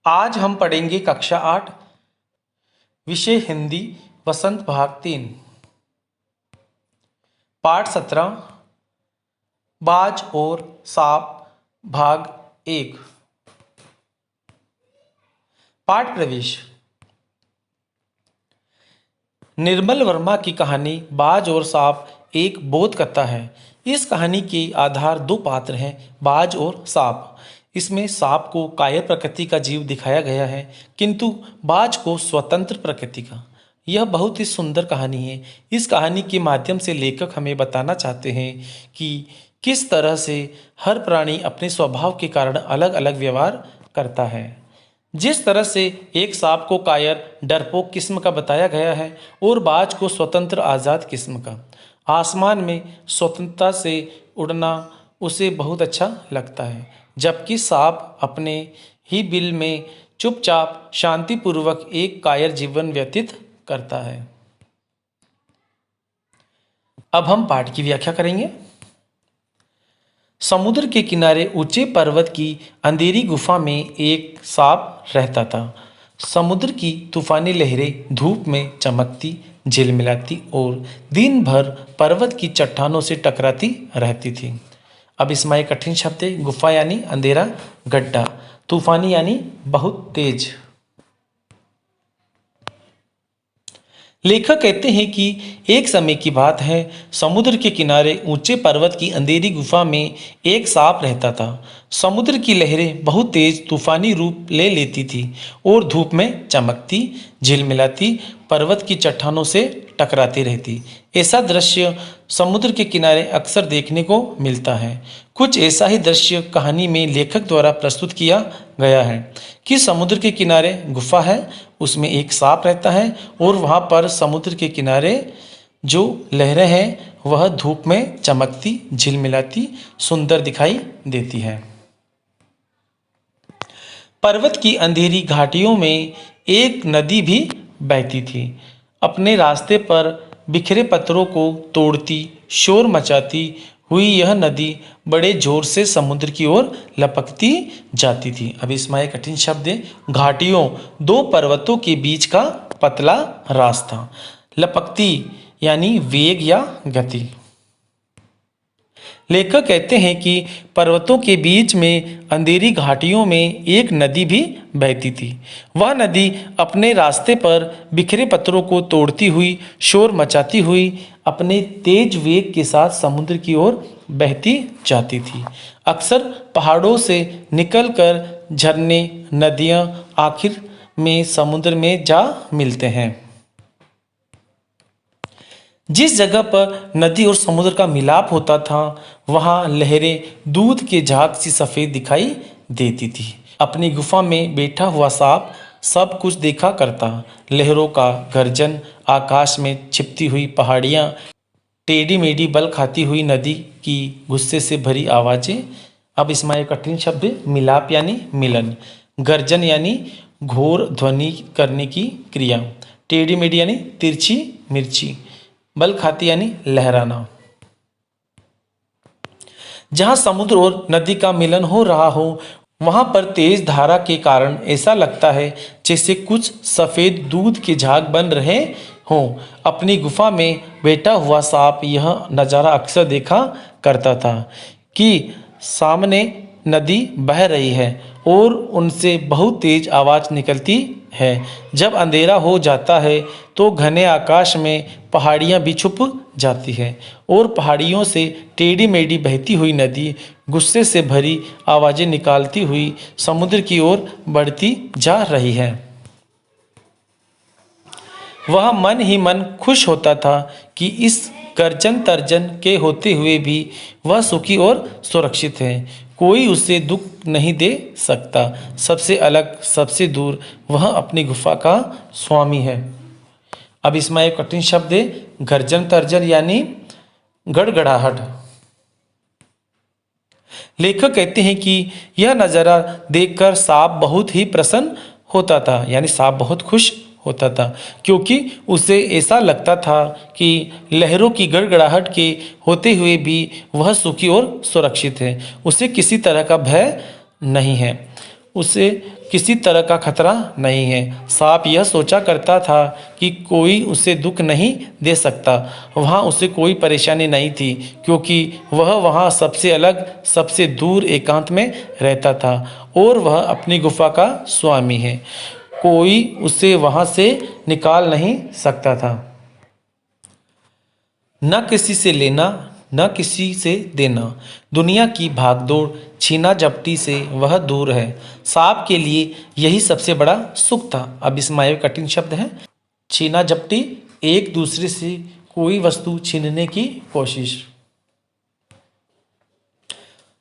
आज हम पढ़ेंगे कक्षा 8 विषय हिंदी वसंत भाग 3 पाठ 17 बाज और सांप भाग 1। पाठ प्रवेश। निर्मल वर्मा की कहानी बाज और सांप एक बोध कथा है। इस कहानी के आधार दो पात्र हैं, बाज और सांप। इसमें सांप को कायर प्रकृति का जीव दिखाया गया है, किंतु बाज को स्वतंत्र प्रकृति का। यह बहुत ही सुंदर कहानी है। इस कहानी के माध्यम से लेखक हमें बताना चाहते हैं कि किस तरह से हर प्राणी अपने स्वभाव के कारण अलग अलग व्यवहार करता है। जिस तरह से एक सांप को कायर डरपोक किस्म का बताया गया है और बाज को स्वतंत्र आज़ाद किस्म का। आसमान में स्वतंत्रता से उड़ना उसे बहुत अच्छा लगता है, जबकि सांप अपने ही बिल में चुपचाप शांतिपूर्वक एक कायर जीवन व्यतीत करता है। अब हम पाठ की व्याख्या करेंगे। समुद्र के किनारे ऊंचे पर्वत की अंधेरी गुफा में एक सांप रहता था। समुद्र की तूफानी लहरें धूप में चमकती, झिलमिलाती और दिन भर पर्वत की चट्टानों से टकराती रहती थी। अब इसमें एक कठिन शब्द है। गुफा यानी अंधेरा, गड्ढा, तूफानी यानी बहुत तेज। लेखक कहते हैं कि एक समय की बात है, समुद्र के किनारे ऊंचे पर्वत की अंधेरी गुफा में एक सांप रहता था। समुद्र की लहरें बहुत तेज तूफानी रूप ले लेती थी और धूप में चमकती, झिलमिलाती पर्वत की चट्टानों से टकराती रहती। ऐसा दृश्य समुद्र के किनारे अक्सर देखने को मिलता है। कुछ ऐसा ही दृश्य कहानी में लेखक द्वारा प्रस्तुत किया गया है कि समुद्र के किनारे गुफा है, उसमें एक सांप रहता है और वहाँ पर समुद्र के किनारे जो लहरें हैं वह धूप में चमकती, झिलमिलाती, सुंदर दिखाई देती है। पर्वत की अंधेरी घाटियों में एक नदी भी बहती थी। अपने रास्ते पर बिखरे पत्थरों को तोड़ती, शोर मचाती हुई यह नदी बड़े जोर से समुद्र की ओर लपकती जाती थी। अब इसमें एक कठिन शब्द है। घाटियों, दो पर्वतों के बीच का पतला रास्ता। लपकती यानी वेग या गति। लेखक कहते हैं कि पर्वतों के बीच में अंधेरी घाटियों में एक नदी भी बहती थी। वह नदी अपने रास्ते पर बिखरे पत्थरों को तोड़ती हुई, शोर मचाती हुई अपने तेज वेग के साथ समुद्र की ओर बहती जाती थी। अक्सर पहाड़ों से निकलकर झरने, नदियां आखिर में समुद्र में जा मिलते हैं। जिस जगह पर नदी और समुद्र का मिलाप होता था वहाँ लहरें दूध के झाग सी सफ़ेद दिखाई देती थी। अपनी गुफा में बैठा हुआ सांप सब कुछ देखा करता। लहरों का गर्जन, आकाश में छिपती हुई पहाड़ियाँ, टेढ़ी मेढ़ी बल खाती हुई नदी की गुस्से से भरी आवाज़ें। अब इसमें एक कठिन शब्द है। मिलाप यानी मिलन, गर्जन यानी घोर ध्वनि करने की क्रिया, टेढ़ी मेढ़ी यानी तिरछी मिर्ची, बल खाती यानी लहराना। जहां समुद्र और नदी का मिलन हो रहा हो वहां पर तेज धारा के कारण ऐसा लगता है जैसे कुछ सफेद दूध के झाग बन रहे हों। अपनी गुफा में बैठा हुआ सांप यह नज़ारा अक्सर देखा करता था कि सामने नदी बह रही है और उनसे बहुत तेज आवाज़ निकलती है। जब अंधेरा हो जाता है तो घने आकाश में पहाड़ियाँ भी छुप जाती है और पहाड़ियों से टेढ़ी मेढ़ी बहती हुई नदी गुस्से से भरी आवाज़ें निकालती हुई समुद्र की ओर बढ़ती जा रही है। वह मन ही मन खुश होता था कि इस गर्जन तर्जन के होते हुए भी वह सुखी और सुरक्षित है। कोई उसे दुख नहीं दे सकता। सबसे अलग, सबसे दूर वह अपनी गुफा का स्वामी है। अब इसमें एक कठिन शब्द है। गर्जन तर्जन यानी गड़गड़ाहट। लेखक कहते हैं कि यह नज़ारा देखकर सांप बहुत ही प्रसन्न होता था, यानी सांप बहुत खुश होता था, क्योंकि उसे ऐसा लगता था कि लहरों की गड़गड़ाहट के होते हुए भी वह सुखी और सुरक्षित है। उसे किसी तरह का भय नहीं है। उसे किसी तरह का खतरा नहीं है। सांप यह सोचा करता था कि कोई उसे दुख नहीं दे सकता। वहाँ उसे कोई परेशानी नहीं थी, क्योंकि वह वहाँ सबसे अलग, सबसे दूर एकांत में रहता था और वह अपनी गुफा का स्वामी है। कोई उसे वहाँ से निकाल नहीं सकता था। न किसी से लेना, न किसी से देना। दुनिया की भागदौड़, छीना झपटी से वह दूर है। सांप के लिए यही सबसे बड़ा सुख था। अब इसमें एक कठिन शब्द है, छीना झपटी, एक दूसरे से कोई वस्तु छीनने की कोशिश।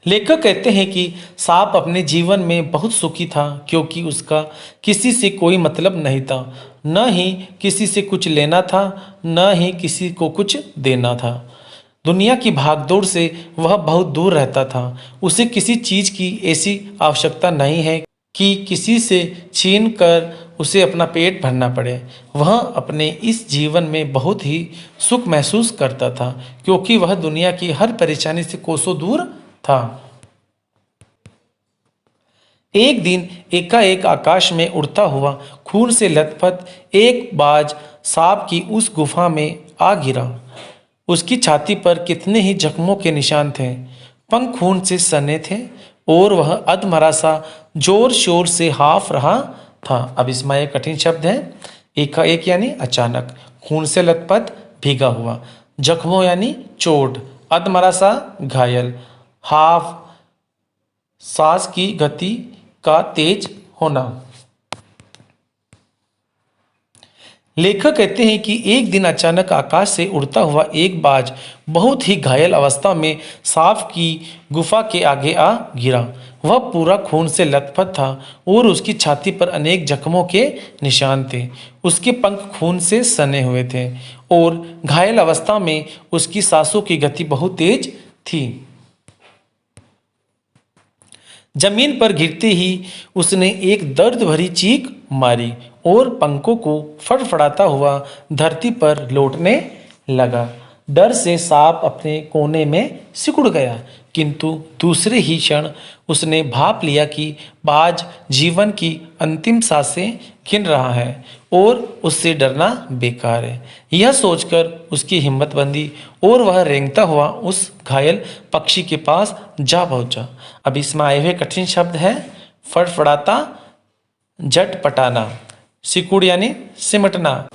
लेखक कहते हैं कि सांप अपने जीवन में बहुत सुखी था, क्योंकि उसका किसी से कोई मतलब नहीं था, न ही किसी से कुछ लेना था, न ही किसी को कुछ देना था। दुनिया की भागदौड़ से वह बहुत दूर रहता था। उसे किसी चीज़ की ऐसी आवश्यकता नहीं है कि किसी से छीन कर उसे अपना पेट भरना पड़े। वह अपने इस जीवन में बहुत ही सुख महसूस करता था, क्योंकि वह दुनिया की हर परेशानी से कोसों दूर था। एक दिन एकाएक आकाश में उड़ता हुआ, खून से लथपथ एक बाज सांप की उस गुफा में आ गिरा। उसकी छाती पर कितने ही जख्मों के निशान थे, पंख खून से सने थे और वह अधमरा सा जोर शोर से हाँफ रहा था। अब इसमें एक कठिन शब्द है, एकाएक यानी अचानक, खून से लथपथ भीगा हुआ, जख्मों यानी चोट, अधमरा सा घायल, हाफ सांस की गति का तेज होना। लेखक कहते हैं कि एक दिन अचानक आकाश से उड़ता हुआ एक बाज बहुत ही घायल अवस्था में सांप की गुफा के आगे आ गिरा। वह पूरा खून से लथपथ था और उसकी छाती पर अनेक जख्मों के निशान थे। उसके पंख खून से सने हुए थे और घायल अवस्था में उसकी सांसों की गति बहुत तेज थी। जमीन पर गिरते ही उसने एक दर्द भरी चीख मारी और पंखों को फड़फड़ाता हुआ धरती पर लौटने लगा। डर से सांप अपने कोने में सिकुड़ गया, किंतु दूसरे ही क्षण उसने भाप लिया कि बाज जीवन की अंतिम सांसें गिन रहा है और उससे डरना बेकार है। यह सोचकर उसकी हिम्मत बंधी और वह रेंगता हुआ उस घायल पक्षी के पास जा पहुंचा। अब इसमें आए हुए कठिन शब्द है, फड़फड़ाता, झटपटाना, सिकुड़ यानी सिमटना,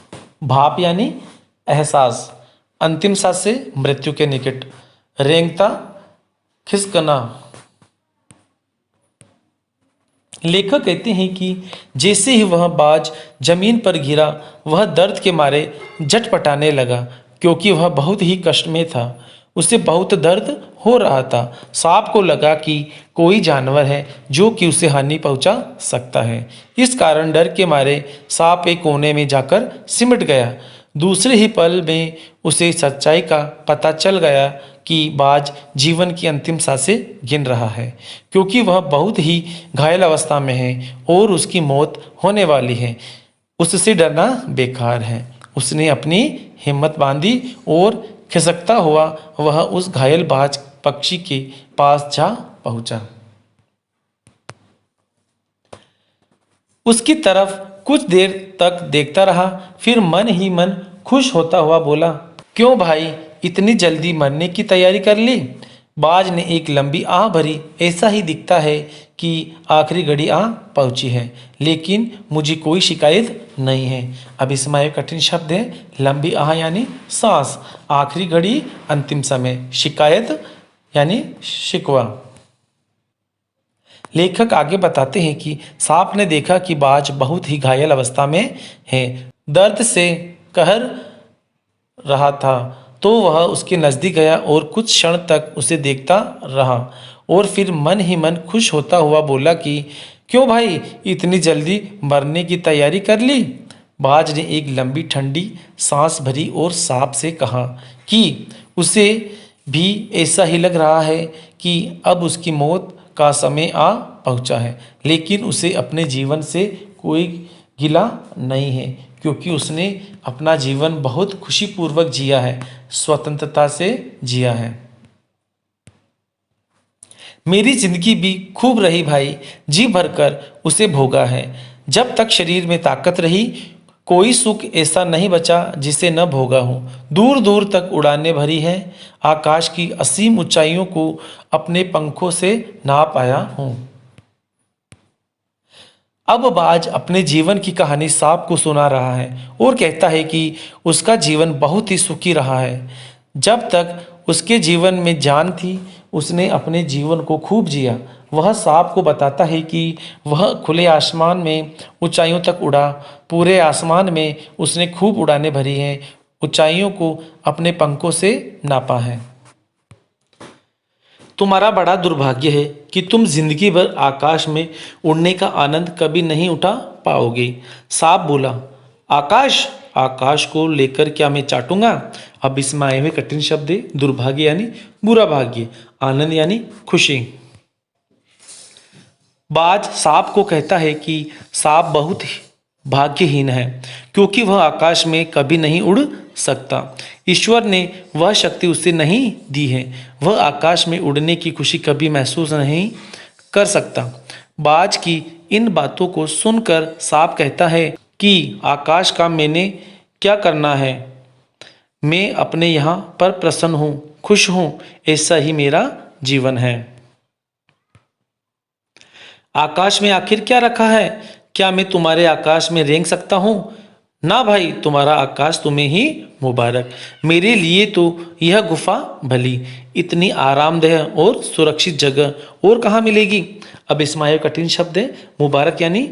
भाप यानी एहसास, अंतिम सांस से मृत्यु के निकट, रेंगता, खिसकना। लेखक कहते हैं कि जैसे ही वह बाज जमीन पर गिरा, वह दर्द के मारे झटपटाने लगा, क्योंकि वह बहुत ही कष्ट में था। उसे बहुत दर्द हो रहा था। सांप को लगा कि कोई जानवर है जो कि उसे हानि पहुंचा सकता है। इस कारण डर के मारे सांप एक कोने में जाकर सिमट गया। दूसरे ही पल में उसे सच्चाई का पता चल गया कि बाज जीवन की अंतिम सांसें गिन रहा है, क्योंकि वह बहुत ही घायल अवस्था में है और उसकी मौत होने वाली है। उससे डरना बेकार है। उसने अपनी हिम्मत बांधी और खिसकता हुआ वह उस घायल बाज पक्षी के पास जा पहुंचा। उसकी तरफ कुछ देर तक देखता रहा, फिर मन ही मन खुश होता हुआ बोला, क्यों भाई, इतनी जल्दी मरने की तैयारी कर ली? बाज ने एक लंबी आह भरी, ऐसा ही दिखता है कि आखिरी घड़ी आ पहुंची है, लेकिन मुझे कोई शिकायत नहीं है। अब इसमें एक कठिन शब्द है, लंबी आह यानी सांस, आखिरी घड़ी, अंतिम समय, शिकायत यानी शिकवा। लेखक आगे बताते हैं कि सांप ने देखा कि बाज बहुत ही घायल अवस्था में है, दर्द से कहर रहा था, तो वह उसके नज़दीक गया और कुछ क्षण तक उसे देखता रहा और फिर मन ही मन खुश होता हुआ बोला कि क्यों भाई, इतनी जल्दी मरने की तैयारी कर ली? बाज ने एक लंबी ठंडी सांस भरी और सांप से कहा कि उसे भी ऐसा ही लग रहा है कि अब उसकी मौत का समय आ पहुंचा है, लेकिन उसे अपने जीवन से कोई गिला नहीं है, क्योंकि उसने अपना जीवन बहुत खुशीपूर्वक जिया है, स्वतंत्रता से जिया है। मेरी जिंदगी भी खूब रही भाई, जी भरकर उसे भोगा है। जब तक शरीर में ताकत रही, कोई सुख ऐसा नहीं बचा जिसे न भोगा हो। दूर दूर तक उड़ानें भरी हैं, आकाश की असीम ऊंचाइयों को अपने पंखों से नाप आया हूँ। अब बाज अपने जीवन की कहानी सांप को सुना रहा है और कहता है कि उसका जीवन बहुत ही सुखी रहा है। जब तक उसके जीवन में जान थी, उसने अपने जीवन को खूब जिया। वह सांप को बताता है कि वह खुले आसमान में ऊंचाइयों तक उड़ा। पूरे आसमान में उसने खूब उड़ानें भरी हैं, ऊंचाइयों को अपने पंखों से नापा है। तुम्हारा बड़ा दुर्भाग्य है कि तुम जिंदगी भर आकाश में उड़ने का आनंद कभी नहीं उठा पाओगे। सांप बोला, आकाश, आकाश को लेकर क्या मैं चाटूंगा? अब इसमें आए हुए कठिन शब्द है दुर्भाग्य यानी बुरा भाग्य, आनंद यानी खुशी। बाज सांप को कहता है कि सांप बहुत ही भाग्यहीन है, क्योंकि वह आकाश में कभी नहीं उड़ सकता। ईश्वर ने वह शक्ति उसे नहीं दी है। वह आकाश में उड़ने की खुशी कभी महसूस नहीं कर सकता। बाज की इन बातों को सुनकर सांप कहता है कि आकाश का मैंने क्या करना है? मैं अपने यहाँ पर प्रसन्न हूँ, खुश हूँ, ऐसा ही मेरा जीवन है। आकाश में आखिर क्या रखा है? क्या मैं तुम्हारे आकाश में रेंग सकता हूँ? ना भाई, तुम्हारा आकाश तुम्हें ही मुबारक। मेरे लिए तो यह गुफा भली, इतनी आरामदेह और सुरक्षित जगह और कहाँ मिलेगी? अब इसमें आए कठिन शब्द है मुबारक यानी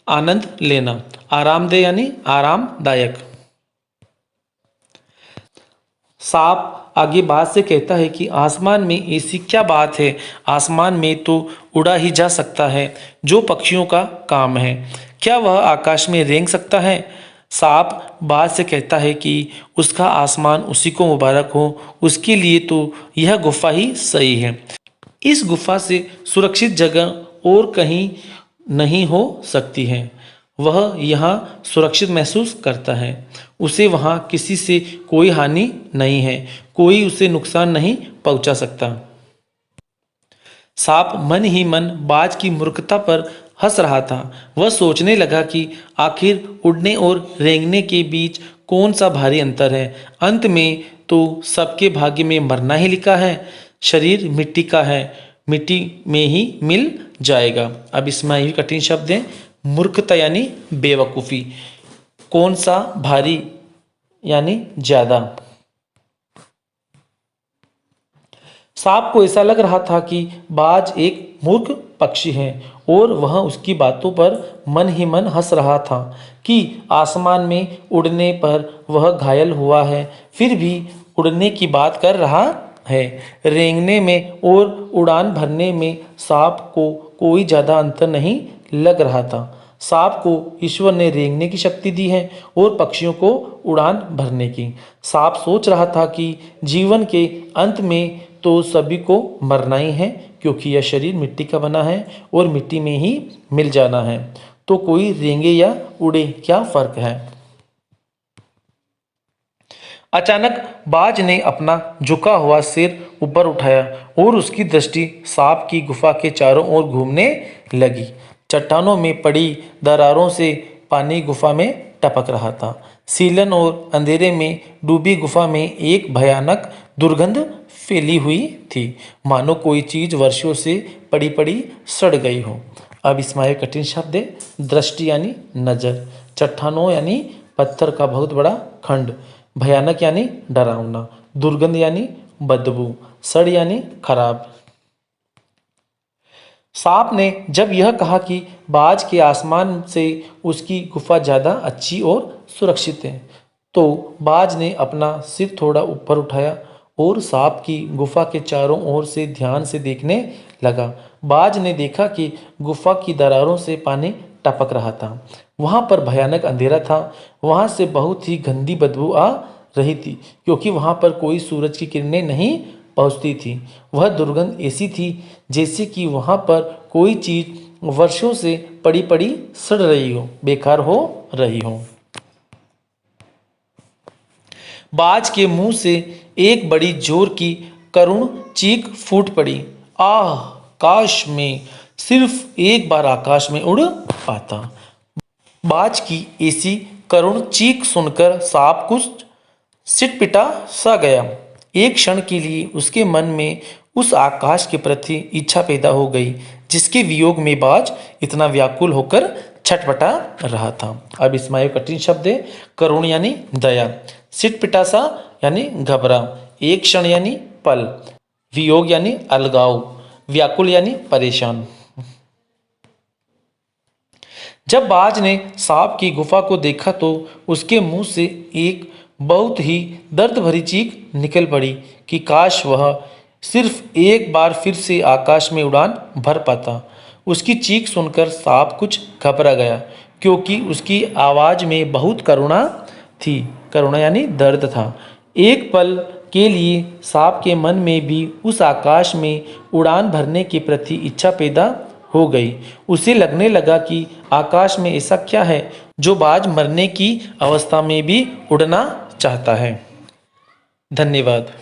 आनंद लेना, आरामदेह यानी आरामदायक। सांप आगे बात से कहता है कि आसमान में ऐसी क्या बात है? आसमान में तो उड़ा ही जा सकता है, जो पक्षियों का काम है। क्या वह आकाश में रेंग सकता है? सांप बात से कहता है कि उसका आसमान उसी को मुबारक हो, उसके लिए तो यह गुफा ही सही है। इस गुफा से सुरक्षित जगह और कहीं नहीं हो सकती है। वह यहाँ सुरक्षित महसूस करता है। उसे वहाँ किसी से कोई हानि नहीं है, कोई उसे नुकसान नहीं पहुँचा सकता। सांप मन ही मन बाज की मूर्खता पर हंस रहा था। वह सोचने लगा कि आखिर उड़ने और रेंगने के बीच कौन सा भारी अंतर है। अंत में तो सबके भाग्य में मरना ही लिखा है। शरीर मिट्टी का है, मिट्टी में ही मिल जाएगा। अब इसमें ये कठिन शब्द है मूर्खता यानी बेवकूफ़ी, कौन सा भारी यानी ज्यादा। सांप को ऐसा लग रहा था कि बाज एक मूर्ख पक्षी है और वह उसकी बातों पर मन ही मन हंस रहा था कि आसमान में उड़ने पर वह घायल हुआ है, फिर भी उड़ने की बात कर रहा है। रेंगने में और उड़ान भरने में सांप को कोई ज़्यादा अंतर नहीं लग रहा था। सांप को ईश्वर ने रेंगने की शक्ति दी है और पक्षियों को उड़ान भरने की। सांप सोच रहा था कि जीवन के अंत में तो सभी को मरना ही है, क्योंकि यह शरीर मिट्टी का बना है और मिट्टी में ही मिल जाना है, तो कोई रेंगे या उड़े क्या फर्क है। अचानक बाज ने अपना झुका हुआ सिर ऊपर उठाया और उसकी दृष्टि सांप की गुफा के चारों ओर घूमने लगी। चट्टानों में पड़ी दरारों से पानी गुफा में टपक रहा था। सीलन और अंधेरे में डूबी गुफा में एक भयानक दुर्गंध फैली हुई थी, मानो कोई चीज वर्षों से पड़ी पड़ी सड़ गई हो। अब इसमें कठिन शब्द है दृष्टि यानी नजर, चट्टानों यानी पत्थर का बहुत बड़ा खंड, भयानक यानी डरावना, दुर्गंध यानी बदबू, सड़ यानी खराब। सांप ने जब यह कहा कि बाज के आसमान से उसकी गुफा ज़्यादा अच्छी और सुरक्षित है, तो बाज ने अपना सिर थोड़ा ऊपर उठाया और सांप की गुफा के चारों ओर से ध्यान से देखने लगा। बाज ने देखा कि गुफा की दरारों से पानी टपक रहा था। वहाँ पर भयानक अंधेरा था। वहाँ से बहुत ही गंदी बदबू आ रही थी, क्योंकि वहाँ पर कोई सूरज की किरणें नहीं पहुँचती थी। वह दुर्गंध ऐसी थी जैसे कि वहाँ पर कोई चीज़ वर्षों से पड़ी पड़ी सड़ रही हो, बेकार हो रही हो। बाज के मुंह से एक बड़ी जोर की करुण चीख फूट पड़ी। आह! काश में सिर्फ एक बार आकाश में उड़ पाता। बाज की ऐसी करुण चीख सुनकर सांप कुछ सिटपिटा सा गया। एक क्षण के लिए उसके मन में उस आकाश के प्रति इच्छा पैदा हो गई जिसके वियोग में बाज इतना व्याकुल होकर छटपटा रहा था। अब इसमें एक कठिन शब्द है, करुण यानी दया, सिटपिटा सा यानी घबरा, एक क्षण यानी पल, वियोग यानी अलगाव, व्याकुल यानी परेशान। जब बाज ने सांप की गुफा को देखा तो उसके मुंह से एक बहुत ही दर्द भरी चीख निकल पड़ी कि काश वह सिर्फ एक बार फिर से आकाश में उड़ान भर पाता। उसकी चीख सुनकर सांप कुछ घबरा गया क्योंकि उसकी आवाज़ में बहुत करुणा थी। करुणा यानी दर्द था। एक पल के लिए सांप के मन में भी उस आकाश में उड़ान भरने के प्रति इच्छा पैदा हो गई। उसे लगने लगा कि आकाश में ऐसा क्या है जो बाज मरने की अवस्था में भी उड़ना चाहता है। धन्यवाद।